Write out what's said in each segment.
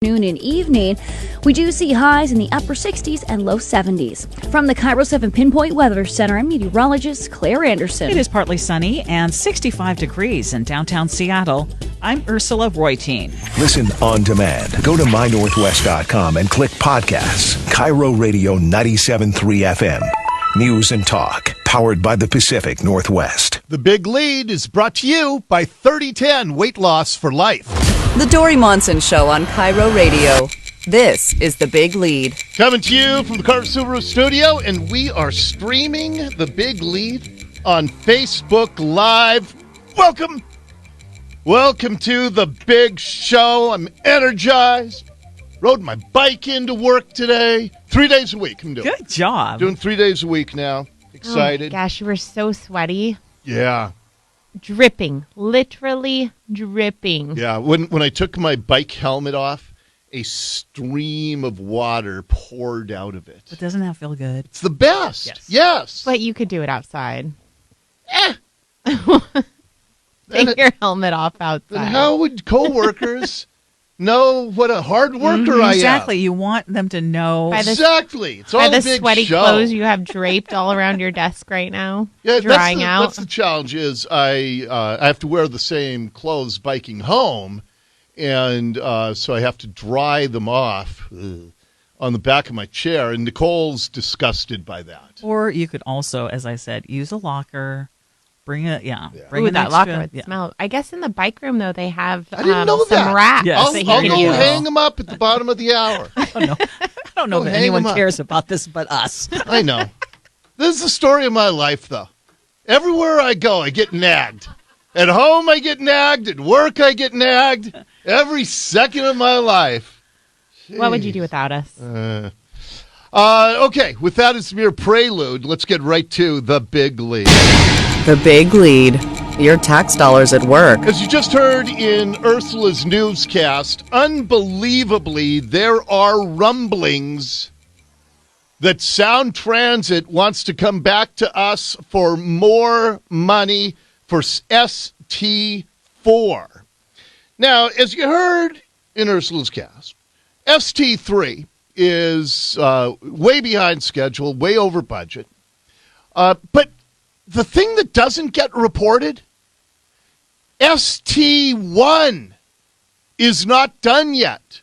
Noon and evening, we do see highs in the upper 60s and low 70s. From the KIRO 7 Pinpoint Weather Center, I'm meteorologist Claire Anderson. It is partly sunny and 65 degrees in downtown Seattle. I'm Ursula Royteen. Listen on demand. Go to mynorthwest.com and click podcasts. KIRO Radio 97.3 FM. News and talk. Powered by the Pacific Northwest. The Big Lead is brought to you by 3010 Weight Loss for Life. The Dori Monson Show on KIRO Radio. This is The Big Lead. Coming to you from the Carter Subaru studio, and we are streaming The Big Lead on Facebook Live. Welcome. Welcome to The Big Show. I'm energized. Rode my bike into work today. 3 days a week I'm doing. Good job. Doing 3 days a week now. Excited. Oh my gosh, you were so sweaty. Yeah. Dripping. Literally dripping. Yeah, when I took my bike helmet off, a stream of water poured out of it. But doesn't that feel good? It's the best. Yes. But you could do it outside. Eh. Take your helmet off outside. Then how would coworkers know what a hard worker I am? Exactly. You want them to know. Exactly. It's all by a the big sweaty show. clothes you have draped all around your desk right now, drying out. That's the challenge is I have to wear the same clothes biking home, and so I have to dry them off on the back of my chair, and Nicole's disgusted by that. Or you could also, as I said, use a locker. Bring it, Bring Ooh, an that extra, locker would smell. I guess in the bike room, though, they have I didn't know some that. racks. Yes. that I'll you go can use. hang them up at the bottom of the hour. I don't know Go if hang anyone 'em up. cares about this but us. I know. This is the story of my life, though. Everywhere I go, I get nagged. At home, I get nagged. At work, I get nagged. Every second of my life. What would you do without us? Okay, with that as a mere prelude, let's get right to The Big Lead. The Big Lead. Your tax dollars at work. As you just heard in Ursula's newscast, unbelievably, there are rumblings that Sound Transit wants to come back to us for more money for ST4. Now, as you heard in Ursula's cast, ST3 is way behind schedule, way over budget. But the thing that doesn't get reported, ST1 is not done yet.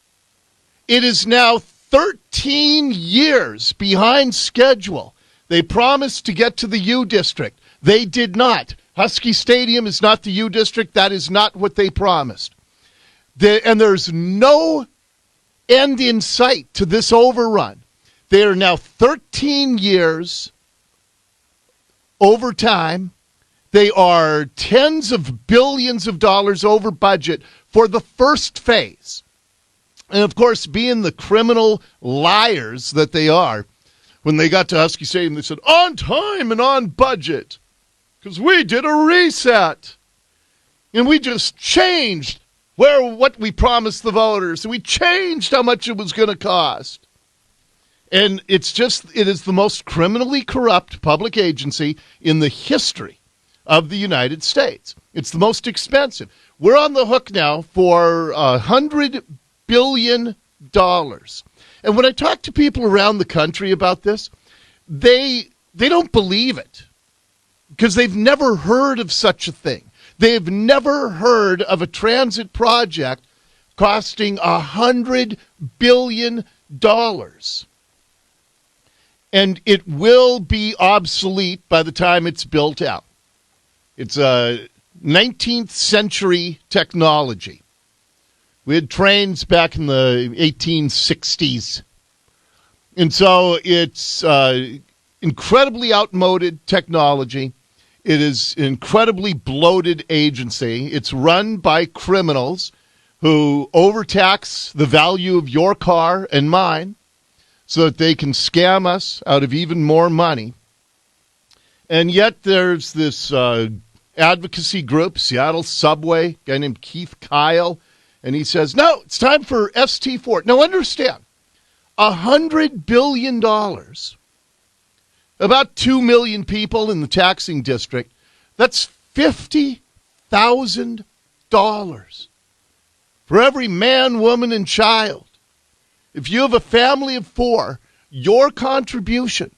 It is now 13 years behind schedule. They promised to get to the U District. They did not. Husky Stadium is not the U District. That is not what they promised. And there's no end in sight to this overrun. They are now 13 years over time. They are tens of billions of dollars over budget for the first phase. And, of course, being the criminal liars that they are, when they got to Husky Stadium, they said, on time and on budget, because we did a reset. And we just changed what we promised the voters. And we changed how much it was going to cost. And it is the most criminally corrupt public agency in the history of the United States. It's the most expensive. We're on the hook now for $100 billion. And when I talk to people around the country about this, they don't believe it because they've never heard of such a thing. They've never heard of a transit project costing $100 billion. And it will be obsolete by the time it's built out. It's a 19th century technology. We had trains back in the 1860s. And so it's incredibly outmoded technology. It is an incredibly bloated agency. It's run by criminals who overtax the value of your car and mine so that they can scam us out of even more money. And yet there's this advocacy group, Seattle Subway, a guy named Keith Kyle, and he says, no, it's time for ST4. Now understand, $100 billion, about 2 million people in the taxing district, that's $50,000 for every man, woman, and child If you have a family of 4, your contribution,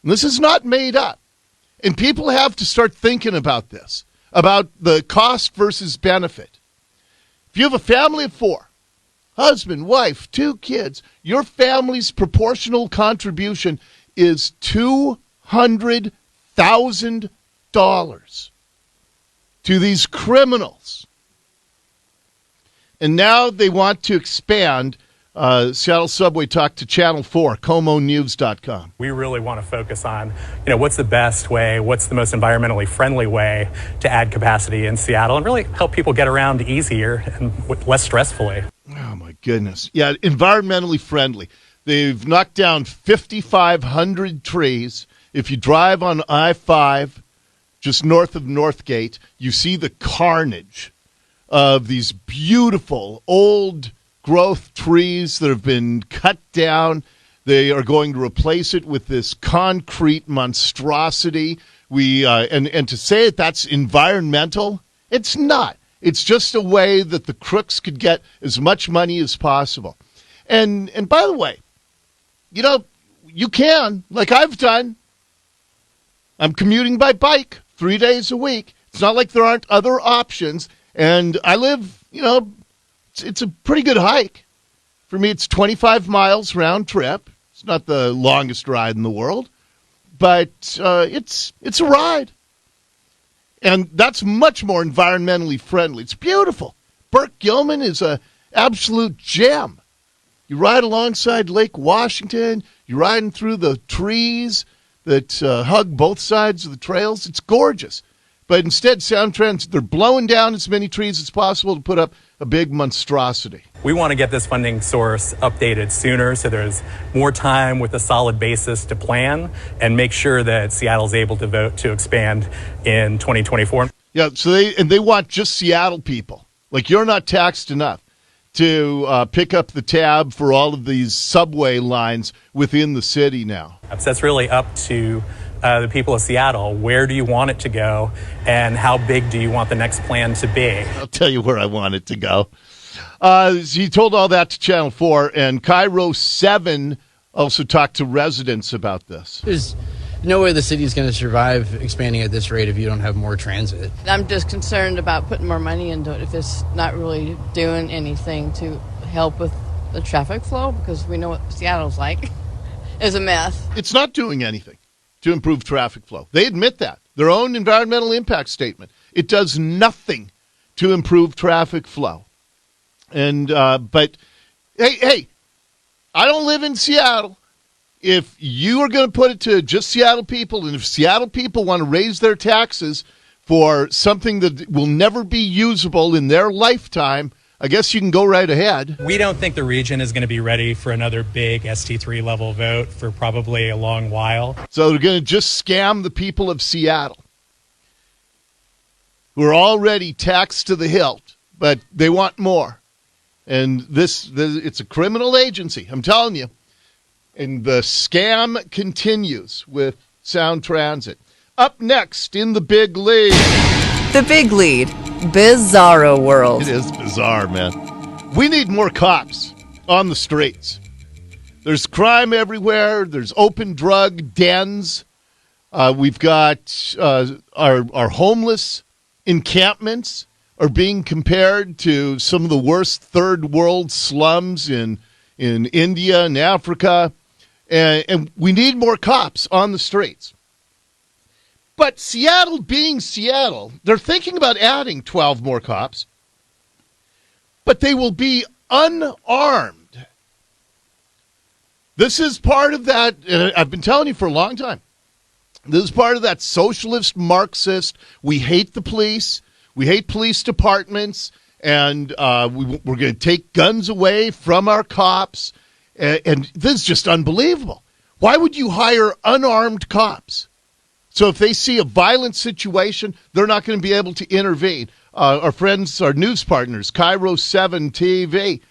and this is not made up, and people have to start thinking about this, about the cost versus benefit. If you have a family of 4, husband, wife, 2 kids, your family's proportional contribution is $200,000 to these criminals. And now they want to expand. Seattle Subway talked to Channel 4, ComoNews.com. We really want to focus on, what's the best way, what's the most environmentally friendly way to add capacity in Seattle and really help people get around easier and less stressfully. Oh, my goodness. Yeah, environmentally friendly. They've knocked down 5,500 trees. If you drive on I-5, just north of Northgate, you see the carnage of these beautiful old growth trees that have been cut down. They are going to replace it with this concrete monstrosity. And to say that's environmental, it's not. It's just a way that the crooks could get as much money as possible. And by the way, you can, like I've done. I'm commuting by bike 3 days a week. It's not like there aren't other options. And I live, it's a pretty good hike. For me, it's 25 miles round trip. It's not the longest ride in the world, but it's a ride. And that's much more environmentally friendly. It's beautiful. Burke Gilman is an absolute gem. You ride alongside Lake Washington. You're riding through the trees that hug both sides of the trails. It's gorgeous. But instead, SoundTrans, they're blowing down as many trees as possible to put up a big monstrosity. We want to get this funding source updated sooner so there's more time with a solid basis to plan and make sure that Seattle's able to vote to expand in 2024. Yeah, so they want just Seattle people. Like, you're not taxed enough to pick up the tab for all of these subway lines within the city now. So that's really up to the people of Seattle. Where do you want it to go, and how big do you want the next plan to be? I'll tell you where I want it to go. He told all that to Channel 4, and KIRO 7 also talked to residents about this. There's no way the city is going to survive expanding at this rate if you don't have more transit. I'm just concerned about putting more money into it if it's not really doing anything to help with the traffic flow, because we know what Seattle's like. It's a mess. It's not doing anything to improve traffic flow. They admit that. Their own environmental impact statement. It does nothing to improve traffic flow. And but hey, I don't live in Seattle. If you are going to put it to just Seattle people, and if Seattle people want to raise their taxes for something that will never be usable in their lifetime, I guess you can go right ahead. We don't think the region is going to be ready for another big ST3 level vote for probably a long while. So they're going to just scam the people of Seattle, who are already taxed to the hilt, but they want more. And it's a criminal agency, I'm telling you. And the scam continues with Sound Transit. Up next in the Big Lead. The Big Lead. Bizarro world. It is bizarre, man. We need more cops on the streets. There's crime everywhere. There's open drug dens. We've got our homeless encampments are being compared to some of the worst third world slums in India and Africa. And we need more cops on the streets. But Seattle being Seattle, they're thinking about adding 12 more cops, but they will be unarmed. This is part of that, and I've been telling you for a long time, this is part of that socialist, Marxist, we hate the police, we hate police departments, and we're going to take guns away from our cops, and this is just unbelievable. Why would you hire unarmed cops? So if they see a violent situation, they're not going to be able to intervene. Our friends, our news partners, KIRO 7 TV,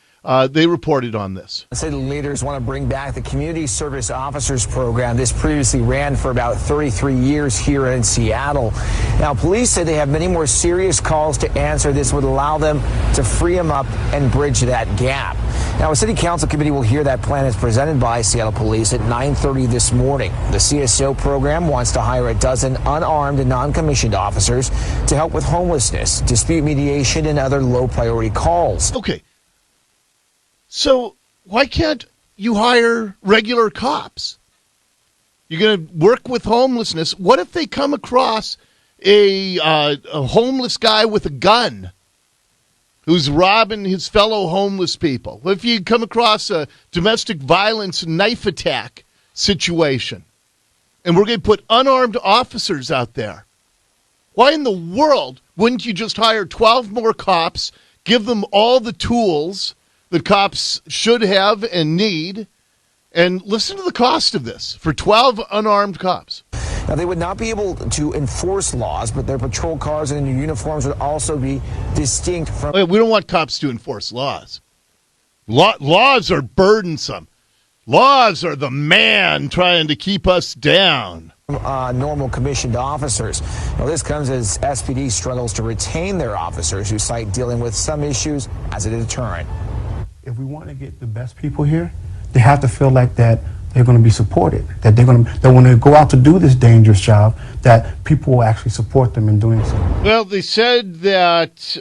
they reported on this. City leaders want to bring back the Community Service Officers program. This previously ran for about 33 years here in Seattle. Now, police say they have many more serious calls to answer. This would allow them to free them up and bridge that gap. Now, a city council committee will hear that plan as presented by Seattle Police at 9:30 this morning. The CSO program wants to hire a dozen unarmed and non-commissioned officers to help with homelessness, dispute mediation, and other low-priority calls. Okay. So why can't you hire regular cops? You're going to work with homelessness. What if they come across a homeless guy with a gun who's robbing his fellow homeless people? What if you come across a domestic violence knife attack situation and we're going to put unarmed officers out there? Why in the world wouldn't you just hire 12 more cops, give them all the tools that cops should have and need, and listen to the cost of this for 12 unarmed cops? Now, they would not be able to enforce laws, but their patrol cars and their uniforms would also be distinct from... We don't want cops to enforce laws. Laws are burdensome. Laws are the man trying to keep us down. Normal commissioned officers. Now, this comes as SPD struggles to retain their officers who cite dealing with some issues as a deterrent. If we want to get the best people here, they have to feel like that they're going to be supported, that when they go out to do this dangerous job, that people will actually support them in doing so. Well, they said that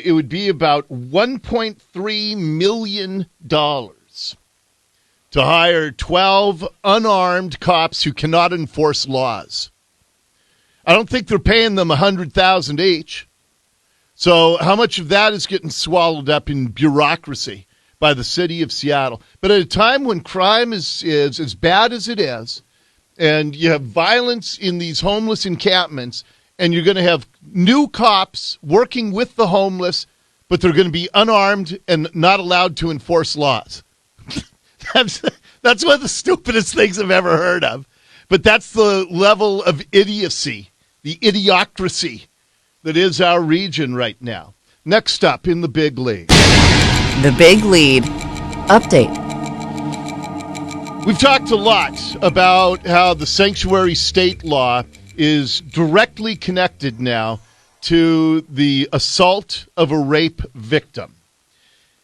it would be about $1.3 million to hire 12 unarmed cops who cannot enforce laws. I don't think they're paying them $100,000 each. So how much of that is getting swallowed up in bureaucracy by the city of Seattle? But at a time when crime is as bad as it is, and you have violence in these homeless encampments, and you're going to have new cops working with the homeless, but they're going to be unarmed and not allowed to enforce laws. That's one of the stupidest things I've ever heard of. But that's the level of idiocy, the idiocracy that is our region right now. Next up in the big league. The Big Lead Update. We've talked a lot about how the sanctuary state law is directly connected now to the assault of a rape victim.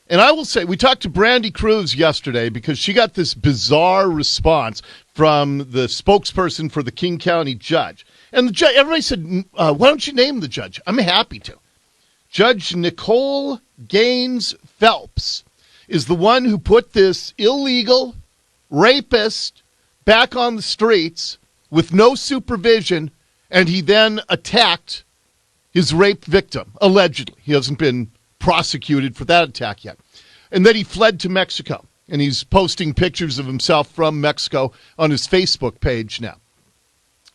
And I will say, we talked to Brandy Cruz yesterday because she got this bizarre response from the spokesperson for the King County judge. And the judge, everybody said, why don't you name the judge? I'm happy to. Judge Nicole Gaines Phelps is the one who put this illegal rapist back on the streets with no supervision, and he then attacked his rape victim, allegedly. He hasn't been prosecuted for that attack yet. And then he fled to Mexico, and he's posting pictures of himself from Mexico on his Facebook page now.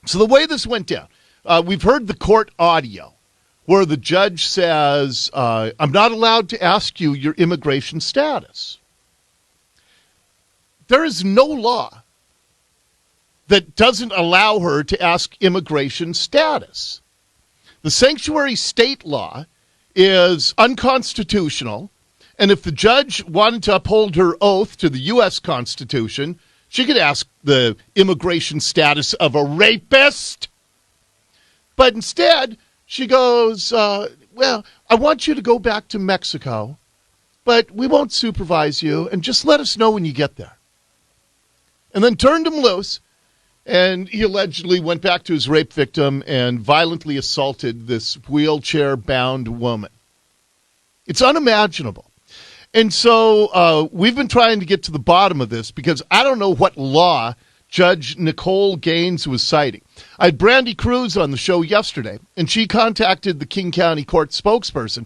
So the way this went down, we've heard the court audio where the judge says, I'm not allowed to ask you your immigration status. There is no law that doesn't allow her to ask immigration status. The sanctuary state law is unconstitutional, and if the judge wanted to uphold her oath to the U.S. Constitution, she could ask the immigration status of a rapist. But instead, she goes, well, I want you to go back to Mexico, but we won't supervise you, and just let us know when you get there. And then turned him loose, and he allegedly went back to his rape victim and violently assaulted this wheelchair-bound woman. It's unimaginable. And so we've been trying to get to the bottom of this because I don't know what law Judge Nicole Gaines was citing. I had Brandy Cruz on the show yesterday, and she contacted the King County Court spokesperson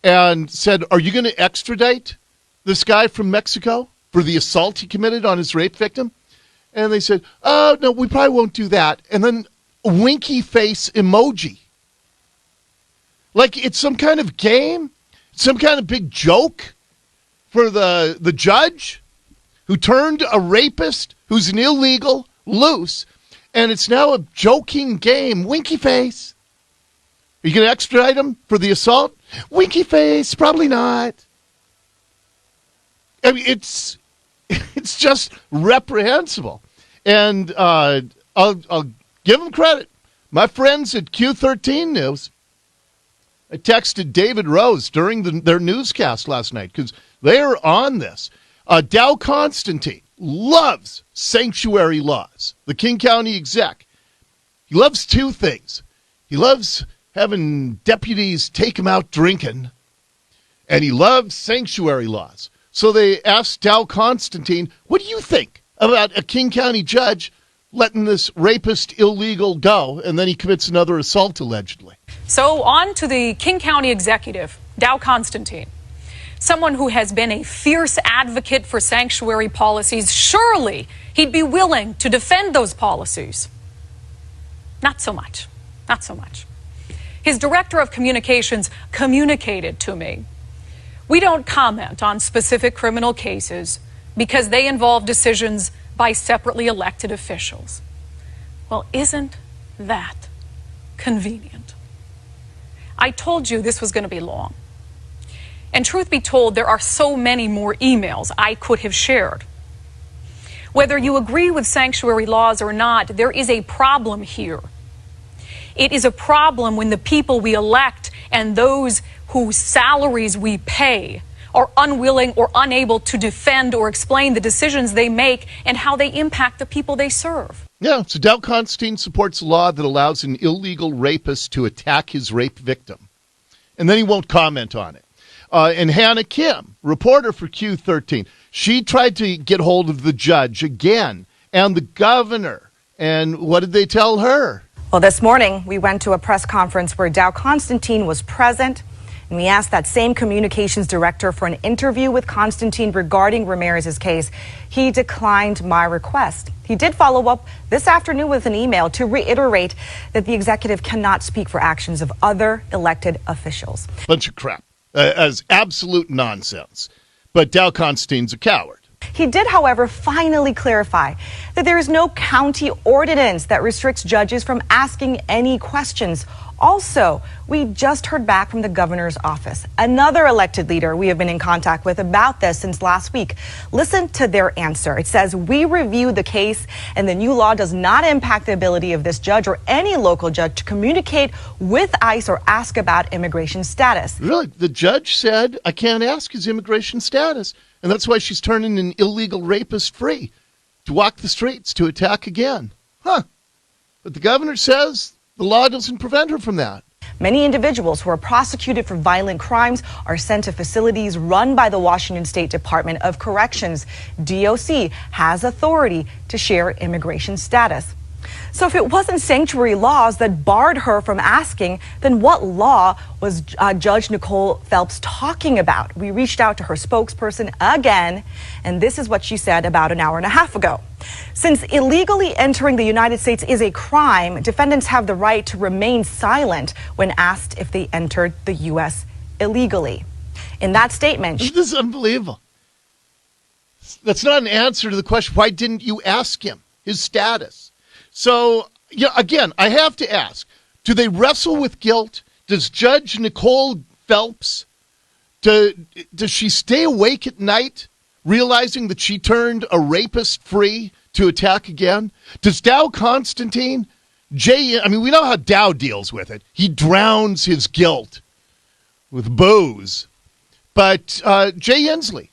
and said, are you going to extradite this guy from Mexico for the assault he committed on his rape victim? And they said, oh, no, we probably won't do that. And then a winky face emoji. Like it's some kind of game, some kind of big joke for the judge who turned a rapist who's an illegal loose, and it's now a joking game. Winky face. Are you going to extradite him for the assault? Winky face, probably not. I mean, it's just reprehensible. And I'll give them credit. My friends at Q13 News, I texted David Rose during their newscast last night because they are on this. Dow Constantine loves sanctuary laws. The King County exec. He loves two things. He loves having deputies take him out drinking, and he loves sanctuary laws. So they asked Dow Constantine, what do you think about a King County judge letting this rapist illegal go, and then he commits another assault allegedly? So on to the King County executive, Dow Constantine. Someone who has been a fierce advocate for sanctuary policies. Surely he'd be willing to defend those policies. Not so much. Not so much. His director of communications communicated to me, we don't comment on specific criminal cases because they involve decisions by separately elected officials. Well, isn't that convenient? I told you this was going to be long. And truth be told, there are so many more emails I could have shared. Whether you agree with sanctuary laws or not, there is a problem here. It is a problem when the people we elect and those whose salaries we pay are unwilling or unable to defend or explain the decisions they make and how they impact the people they serve. Yeah, so Dow Constantine supports a law that allows an illegal rapist to attack his rape victim. And then he won't comment on it. And Hannah Kim, reporter for Q13, she tried to get hold of the judge again and the governor. And what did they tell her? Well, this morning we went to a press conference where Dow Constantine was present, and we asked that same communications director for an interview with Constantine regarding Ramirez's case. He declined my request. He did follow up this afternoon with an email to reiterate that the executive cannot speak for actions of other elected officials. Bunch of crap. As absolute nonsense. But Dow Constantine's a coward. He did, however, finally clarify that there is no county ordinance that restricts judges from asking any questions. Also, we just heard back from the governor's office, another elected leader we have been in contact with about this since last week. Listen to their answer. It says, we reviewed the case and the new law does not impact the ability of this judge or any local judge to communicate with ICE or ask about immigration status. Really? The judge said, I can't ask his immigration status. And that's why she's turning an illegal rapist free to walk the streets to attack again. Huh. But the governor says the law doesn't prevent her from that. Many individuals who are prosecuted for violent crimes are sent to facilities run by the Washington State Department of Corrections. DOC has authority to share immigration status. So if it wasn't sanctuary laws that barred her from asking, then what law was Judge Nicole Phelps talking about? We reached out to her spokesperson again, and this is what she said about an hour and a half ago. Since illegally entering the United States is a crime, defendants have the right to remain silent when asked if they entered the U.S. illegally. In that statement... This is unbelievable. That's not an answer to the question, why didn't you ask him his status? So, yeah, again, I have to ask, do they wrestle with guilt? Does Judge Nicole Phelps, does she stay awake at night realizing that she turned a rapist free to attack again? Does Dow Constantine, we know how Dow deals with it. He drowns his guilt with booze. But Jay Inslee,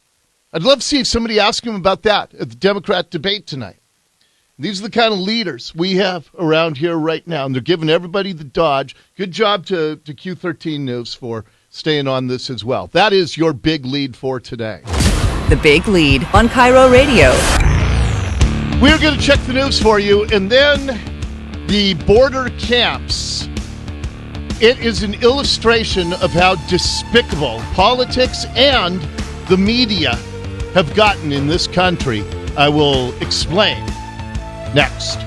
I'd love to see if somebody asked him about that at the Democrat debate tonight. These are the kind of leaders we have around here right now, and they're giving everybody the dodge. Good job to Q13 News for staying on this as well. That is your big lead for today. The Big Lead on KIRO Radio. We're going to check the news for you, and then the border camps. It is an illustration of how despicable politics and the media have gotten in this country. I will explain next.